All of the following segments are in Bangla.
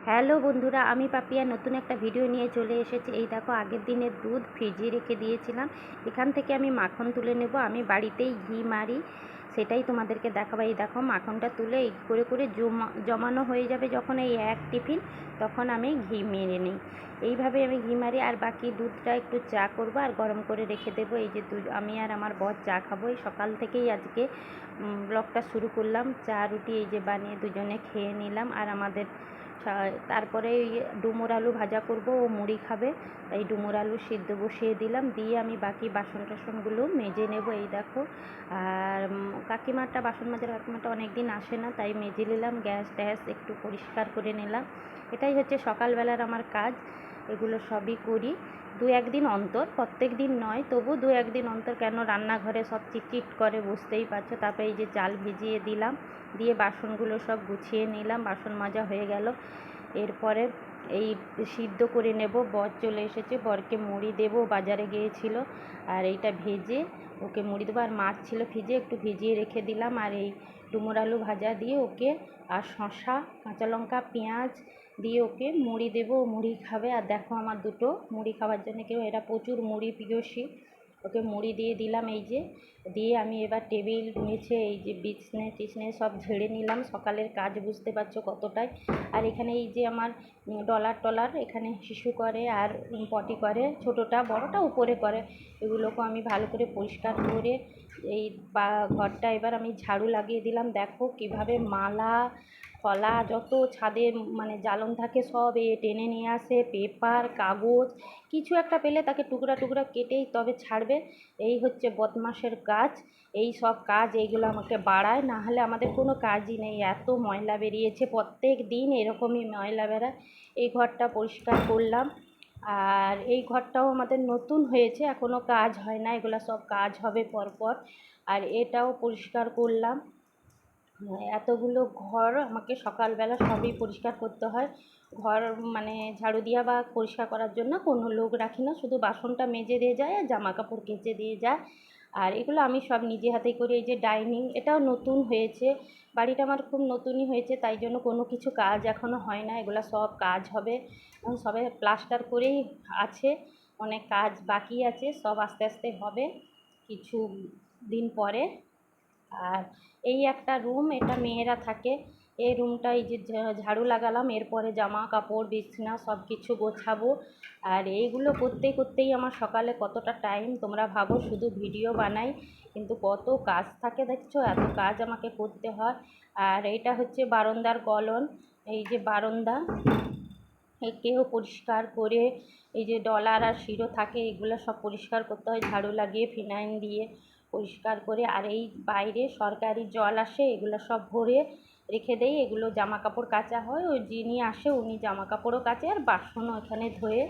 হ্যালো বন্ধুরা, আমি পাপিয়া নতুন একটা ভিডিও নিয়ে চলে এসেছি। এই দেখো, আগের দিনের দুধ ফ্রিজে রেখে দিয়েছিলাম। এখান থেকে আমি মাখন তুলে নেব। আমি বাড়িতেই ঘি মারি, সেটাই তোমাদেরকে দেখাবো। এই দেখো, মাখনটা তুলে এই করে করে জমানো হয়ে যাবে যখন এই এক টিফিন, তখন আমি ঘি মেরে নিই। এইভাবে আমি ঘি মারি। আর বাকি দুধটা একটু চা করবো আর গরম করে রেখে দেবো। এই যে আমি আর আমার বর চা খাবো। এই সকাল থেকেই আজকে ব্লগটা শুরু করলাম। চা রুটি এই যে বানিয়ে দুজনে খেয়ে নিলাম। আর আমাদের তারপরে ডুমুর আলু ভাজা করব, ও মুড়ি খাবে, এই ডুমুর আলু সিদ্ধ বসিয়ে দিলাম। দিয়ে আমি বাকি বাসন টাসনগুলো মেজে নেব। এই দেখো, আর বাসন মাজার কাকিমাটা অনেক দিন আসে না, তাই মেজে নিলাম। গ্যাস ট্যাস একটু পরিষ্কার করে নিলাম। এটাই হচ্ছে সকালবেলার আমার কাজ। এগুলো সবই করি দু একদিন অন্তর, প্রত্যেক দিন নয়, তবু দু একদিন অন্তর। কেন, রান্নাঘরে সব চিটচিট করে, বুঝতেই পারছো। তারপরে এই যে চাল ভিজিয়ে দিলাম, দিয়ে বাসনগুলো সব গুছিয়ে নিলাম। বাসন মাজা হয়ে গেল। এরপরে এই সিদ্ধ করে নেব। বর চলে এসেছে, বরকে মুড়ি দেবো, বাজারে গিয়েছিল। আর এইটা ভেজে ওকে মুড়ি দেবো। আর মাছ ছিল ফ্রিজে, একটু ভিজিয়ে রেখে দিলাম। আর এই ডুমুর আলু ভাজা দিয়ে ওকে, আর শসা, কাঁচা লঙ্কা, পেঁয়াজ দিয়ে ওকে মুড়ি দেবো, মুড়ি খাবে। আর দেখো, আমার দুটো মুড়ি খাওয়ার জন্য কেউ, এরা প্রচুর মুড়ি প্রিয়সী। ওকে মুড়ি দিয়ে দিলাম। এই যে দিয়ে আমি এবার টেবিল মুছে এই যে বিছনে টিছনে সব ঝেড়ে নিলাম। সকালের কাজ বুঝতে পারছো কতটাই। আর এখানে এই যে আমার টলার এখানে শিশু করে আর পটি করে, ছোটোটা, বড়টা উপরে করে। এগুলোকে আমি ভালো করে পরিষ্কার করে এই ঘরটা এবার আমি ঝাড়ু লাগিয়ে দিলাম। দেখো কিভাবে মালা ফলা যত ছাদে মানে জ্বালন থাকে সব টেনে নিয়ে আসে। পেপার, কাগজ, কিছু একটা পেলে তাকে টুকরা টুকরা কেটেই তবে ছাড়বে। এই হচ্ছে বদমাশের কাজ। এই সব কাজ এইগুলো আমাকে বাড়ায়, না হলে আমাদের কোনো কাজই নেই। এত ময়লা বেরিয়েছে, প্রত্যেক দিন এরকমই ময়লা বেরায়। এই ঘরটা পরিষ্কার করলাম। আর এই ঘরটাও আমাদের নতুন হয়েছে, এখনও কাজ হয় না, এগুলো সব কাজ হবে পরপর। আর এটাও পরিষ্কার করলাম। এতগুলো ঘর আমাকে সকালবেলা সবই পরিষ্কার করতে হয়। ঘর মানে ঝাড়ু দেওয়া বা পরিষ্কার করার জন্য কোনো লোক রাখি না, শুধু বাসনটা মেজে দিয়ে যায় আর জামা কাপড় কেচে দিয়ে যায়। আর এগুলো আমি সব নিজে হাতেই করি। এই যে ডাইনিং, এটাও নতুন হয়েছে, বাড়িটা আমার খুব নতুনই হয়েছে, তাই জন্য কোনো কিছু কাজ এখনও হয় না। এগুলো সব কাজ হবে, সবে প্লাস্টার করেই আছে, অনেক কাজ বাকি আছে, সব আস্তে আস্তে হবে কিছু দিন পরে। আর এই একটা রুম, এটা মেয়েরা থাকে। এই রুমটা এই যে ঝাড়ু লাগালাম, এরপরে জামা কাপড় বিছানা সব কিছু গোছাবো। আর এইগুলো করতে করতেই আমার সকালে কতটা টাইম তোমরা ভাবো। শুধু ভিডিও বানাই, কিন্তু কত কাজ থাকে দেখছো, এত কাজ আমাকে করতে হয়। আর এইটা হচ্ছে বারান্দার গলন। এই যে বারান্দা, একেও পরিষ্কার করে, এই যে ডলার আর শিরো থাকে, এগুলো সব পরিষ্কার করতে হয় ঝাড়ু লাগিয়ে, ফিনাইল দিয়ে পরিষ্কার করে। আর এই বাইরে সরকারি জল আসে, এগুলো সব ভরে রেখে দেই। এগুলো জামা কাপড় কাচা হয়, ওই যিনি আসে উনি জামা কাপড়ও কাচে আর বাসনও এখানে ধোয়ে।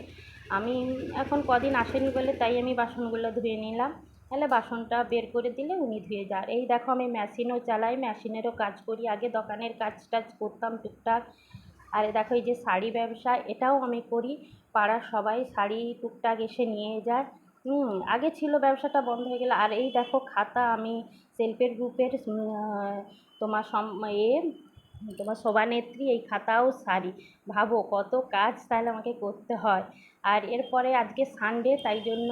আমি এখন কদিন আসেনি বলে তাই আমি বাসনগুলো ধুয়ে নিলাম, তাহলে বাসনটা বের করে দিলে উনি ধুয়ে যান। এই দেখো, আমি মেশিনও চালাই, মেশিনেরও কাজ করি। আগে দোকানের কাজ টাজ করতাম টুকটাক। আর দেখো, এই যে শাড়ি ব্যবসা, এটাও আমি করি। পাড়ার সবাই শাড়ি টুকটাক এসে নিয়ে যায়। আগে ছিল, ব্যবসাটা বন্ধ হয়ে গেল। আর এই দেখো খাতা, আমি সেলফের গ্রুপের তোমার তোমার সভানেত্রী, এই খাতাও সারি। ভাবো কত কাজ তাহলে আমাকে করতে হয়। আর এরপরে আজকে সানডে, তাই জন্য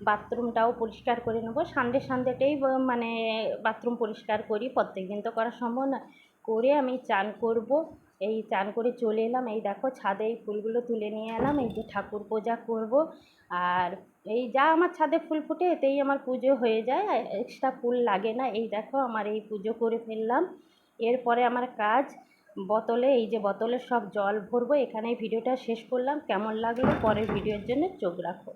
বাথরুমটাও পরিষ্কার করে নেবো। সানডেটাই মানে বাথরুম পরিষ্কার করি, প্রত্যেক দিন তো করা সম্ভব না। করে আমি চান করব। এই চান করে চলে এলাম। এই দেখো, ছাদে এই ফুলগুলো তুলে নিয়ে এলাম, এই যে ঠাকুর পূজা করব। আর এই যা আমার ছাদে ফুল ফোটে, এতেই আমার পুজো হয়ে যায়, এক্সট্রা ফুল লাগে না। এই দেখো, আমার এই পুজো করে ফেললাম। এরপরে আমার কাজ বোতলে, এই যে বোতলে সব জল ভরবো। এখানেই ভিডিওটা শেষ করলাম। কেমন লাগলো পরের ভিডিওর জন্য চোখ রাখো।